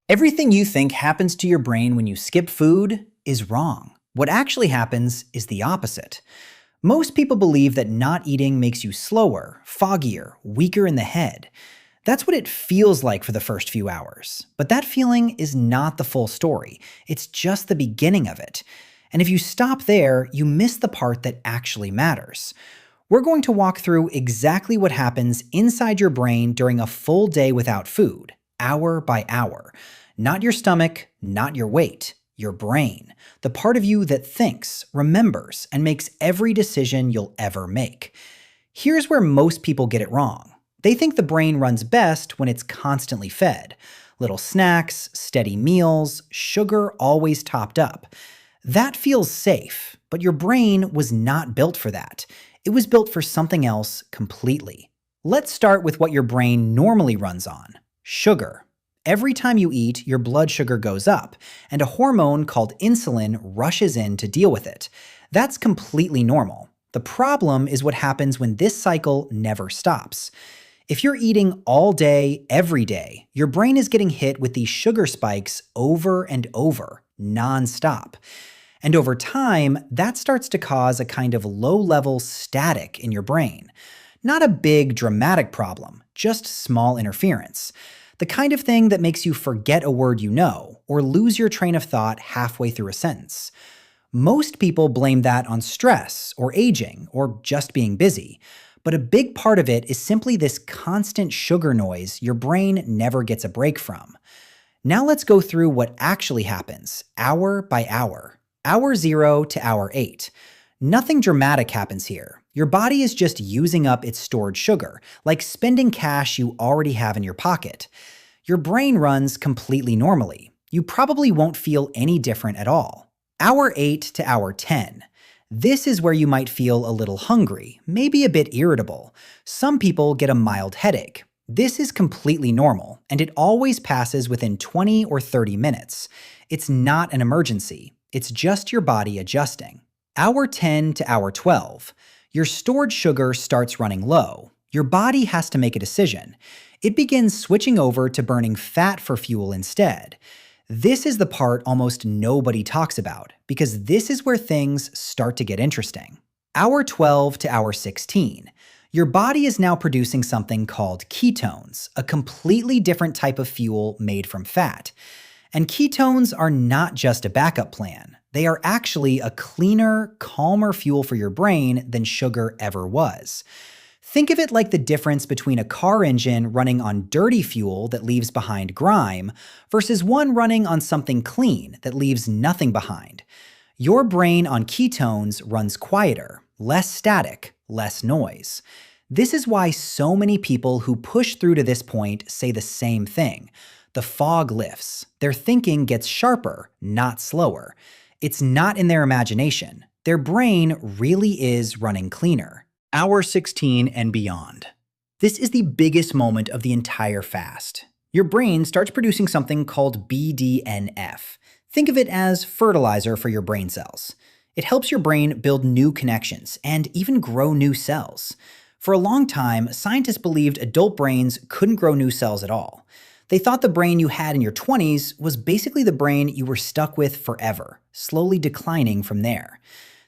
Everything you think happens to your brain when you skip food is wrong. What actually happens is the opposite. Most people believe that not eating makes you slower, foggier, weaker in the head. That's what it feels like for the first few hours. But that feeling is not the full story. It's just the beginning of it. And if you stop there, you miss the part that actually matters. We're going to walk through exactly what happens inside your brain during a full day without food, hour by hour. Not your stomach, not your weight, your brain. The part of you that thinks, remembers, and makes every decision you'll ever make. Here's where most people get it wrong. They think the brain runs best when it's constantly fed. Little snacks, steady meals, sugar always topped up. That feels safe, but your brain was not built for that. It was built for something else completely. Let's start with what your brain normally runs on: sugar. Every time you eat, your blood sugar goes up, and a hormone called insulin rushes in to deal with it. That's completely normal. The problem is what happens when this cycle never stops. If you're eating all day, every day, your brain is getting hit with these sugar spikes over and over, nonstop. And over time, that starts to cause a kind of low-level static in your brain. Not a big, dramatic problem, just small interference. The kind of thing that makes you forget a word you know, or lose your train of thought halfway through a sentence. Most people blame that on stress, or aging, or just being busy. But a big part of it is simply this constant sugar noise your brain never gets a break from. Now let's go through what actually happens, hour by hour. Hour 0 to hour 8. Nothing dramatic happens here. Your body is just using up its stored sugar, like spending cash you already have in your pocket. Your brain runs completely normally. You probably won't feel any different at all. Hour 8 to hour 10. This is where you might feel a little hungry, maybe a bit irritable. Some people get a mild headache. This is completely normal, and it always passes within 20 or 30 minutes. It's not an emergency. It's just your body adjusting. Hour 10 to hour 12. Your stored sugar starts running low. Your body has to make a decision. It begins switching over to burning fat for fuel instead. This is the part almost nobody talks about, because this is where things start to get interesting. Hour 12 to hour 16. Your body is now producing something called ketones, a completely different type of fuel made from fat. And ketones are not just a backup plan. They are actually a cleaner, calmer fuel for your brain than sugar ever was. Think of it like the difference between a car engine running on dirty fuel that leaves behind grime versus one running on something clean that leaves nothing behind. Your brain on ketones runs quieter, less static, less noise. This is why so many people who push through to this point say the same thing. The fog lifts. Their thinking gets sharper, not slower. It's not in their imagination. Their brain really is running cleaner. Hour 16 and beyond. This is the biggest moment of the entire fast. Your brain starts producing something called BDNF. Think of it as fertilizer for your brain cells. It helps your brain build new connections and even grow new cells. For a long time, scientists believed adult brains couldn't grow new cells at all. They thought the brain you had in your 20s was basically the brain you were stuck with forever, slowly declining from there.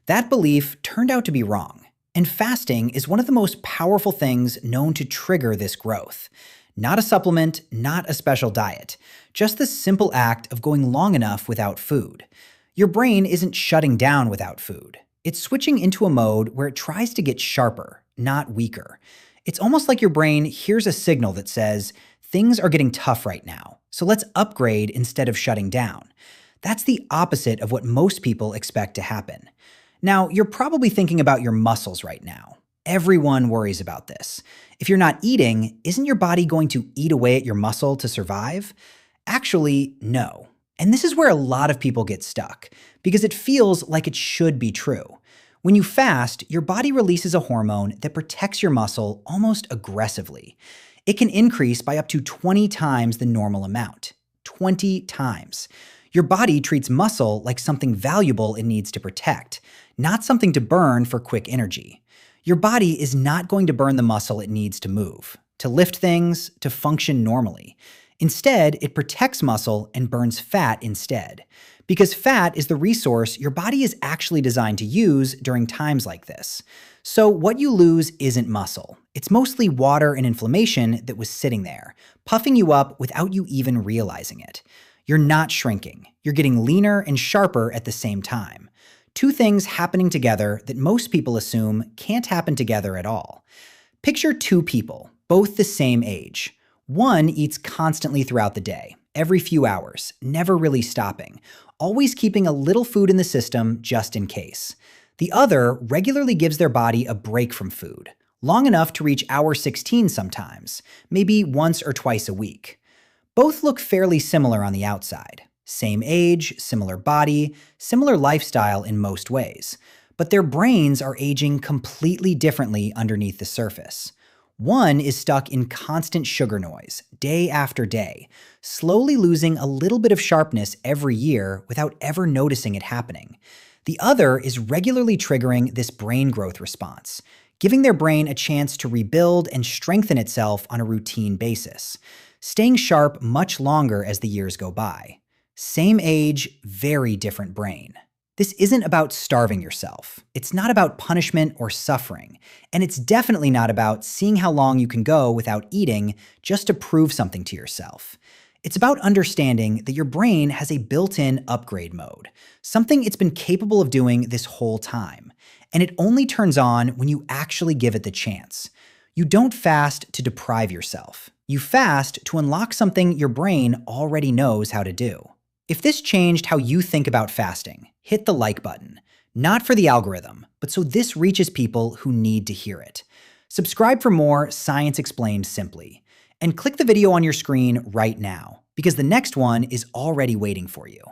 That belief turned out to be wrong, and fasting is one of the most powerful things known to trigger this growth. Not a supplement, not a special diet, just the simple act of going long enough without food. Your brain isn't shutting down without food. It's switching into a mode where it tries to get sharper, not weaker. It's almost like your brain hears a signal that says, things are getting tough right now, so let's upgrade instead of shutting down. That's the opposite of what most people expect to happen. Now, you're probably thinking about your muscles right now. Everyone worries about this. If you're not eating, isn't your body going to eat away at your muscle to survive? Actually, no. And this is where a lot of people get stuck, because it feels like it should be true. When you fast, your body releases a hormone that protects your muscle almost aggressively. It can increase by up to 20 times the normal amount. 20 times. Your body treats muscle like something valuable it needs to protect, not something to burn for quick energy. Your body is not going to burn the muscle it needs to move, to lift things, to function normally. Instead, it protects muscle and burns fat instead. Because fat is the resource your body is actually designed to use during times like this. So what you lose isn't muscle. It's mostly water and inflammation that was sitting there, puffing you up without you even realizing it. You're not shrinking. You're getting leaner and sharper at the same time. Two things happening together that most people assume can't happen together at all. Picture two people, both the same age. One eats constantly throughout the day, every few hours, never really stopping, always keeping a little food in the system just in case. The other regularly gives their body a break from food, long enough to reach hour 16 sometimes, maybe once or twice a week. Both look fairly similar on the outside. Same age, similar body, similar lifestyle in most ways. But their brains are aging completely differently underneath the surface. One is stuck in constant sugar noise, day after day, slowly losing a little bit of sharpness every year without ever noticing it happening. The other is regularly triggering this brain growth response, giving their brain a chance to rebuild and strengthen itself on a routine basis, staying sharp much longer as the years go by. Same age, very different brain. This isn't about starving yourself. It's not about punishment or suffering. And it's definitely not about seeing how long you can go without eating just to prove something to yourself. It's about understanding that your brain has a built-in upgrade mode, something it's been capable of doing this whole time. And it only turns on when you actually give it the chance. You don't fast to deprive yourself. You fast to unlock something your brain already knows how to do. If this changed how you think about fasting, hit the like button. Not for the algorithm, but so this reaches people who need to hear it. Subscribe for more Science Explained Simply. And click the video on your screen right now, because the next one is already waiting for you.